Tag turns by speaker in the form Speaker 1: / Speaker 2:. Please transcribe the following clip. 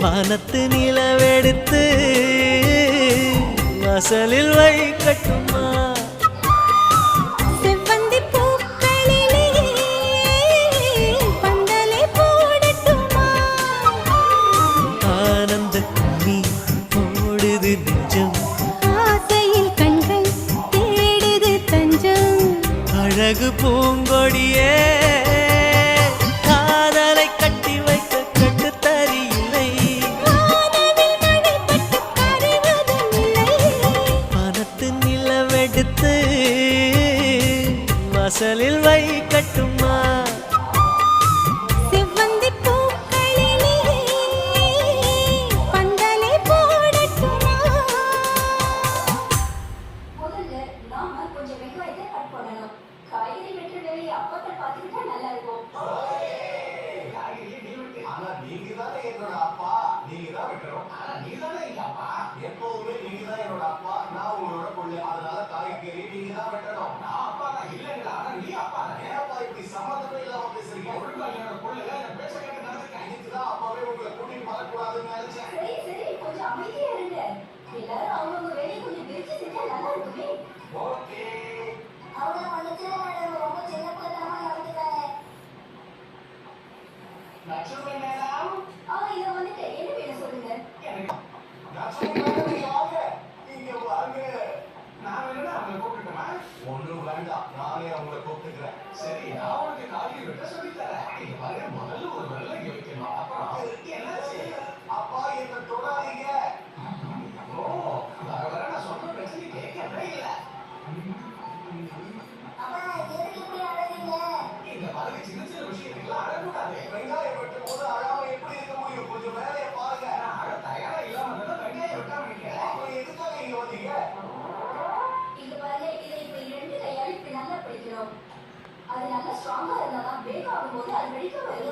Speaker 1: வானத்து நிலவெடுத்து வாசலில் வைக்கட்டுமா ஆனந்த கண்ணி ஓடுது நெஞ்சம்
Speaker 2: ஆசையில் கண்கள் தேடுது தஞ்சம்
Speaker 1: அழகு பூங்கொடியே காதலை கட்டி வைக்க கண்டு தரியில்லை வானத்து நிலவெடுத்து வாசலில் வைக்கட்டுமா
Speaker 3: எப்பவுமே நீங்க தான் என்னோட அப்பா, நான் உங்களோட பொண்ணு. அதனால காய்கறி நீங்க தான் வெட்டணும். நான் அப்பா தான் இல்லைங்களா? ஆனா நீ அப்பா தான். ஏன்ப்பா இப்படி சம்மந்தமே இல்லாம பேசுறீங்க? ஒழுங்கா என்னோட பொண்ணுல என் பேச்ச கேட்டு நடந்துக்க. இதுக்குதான் அப்பாவே உங்களை கூட்டிட்டு வரக்கூடாதுன்னு நினைச்சேன்.
Speaker 4: சரி சரி, கொஞ்சம் அமைதியா இருங்க. எல்லாரும் அவங்கவுங்க வேலையை கொஞ்சம் பிரிச்சு செஞ்சா நல்லா இருக்குமே.
Speaker 3: ஓகே.
Speaker 4: அவங்க வந்துச்சுன்னா மேடம் ரொம்ப சின்ன பிள்ளைத்தனமா நடந்துட்டாங்க.
Speaker 3: லட்சுமி மேடம்.
Speaker 4: இதை வந்துட்டு என்ன வேணும் சொல்லுங்க.
Speaker 3: லட்சுமி மேடம் நீங்க வாங்க. நீங்க வாங்க. நான் வேணும்னா அவங்களை கூப்பிட்டுமா? ஒண்ணும் வேண்டாம், நானே அவங்களை கூப்பிட்டுக்கிறேன். சரி, நான் உனக்கு காய்கறி வெட்ட சொல்லி தரேன். நீங்க பாருங்க, முதல்ல ஒரு வெள்ளை வைக்கணும். அப்புறம் என்னாச்சு? அப்பா என்ன தொடாதீங்க. ஓ, வர வர நான் சொன்ன பிரச்சனை கேட்கவே இல்லை.
Speaker 4: அப்பா எதுக்கு இப்படி அழறீங்க?
Speaker 3: இந்த மாதிரி சின்ன சின்ன விஷயத்துக்குலாம் அழக்கூடாது. வெங்காயம் வெட்டும் போது அழாம எப்படி இருக்க முடியும்? கொஞ்சம் வேலையை பாருங்க. நான் அழ தயாரா இல்லாம வெங்காயம் வெட்டாம இருக்கேன். அப்புறம் எதுக்காக இங்க வந்தீங்க?
Speaker 4: இங்க பாருங்க, இதை இப்படி ரெண்டு கையால இப்படி நல்லா பிடிக்கணும். அது நல்லா ஸ்ட்ராங்கா இருந்தாதான் பிரேக் ஆகும்போது அது வெடிக்க வருது.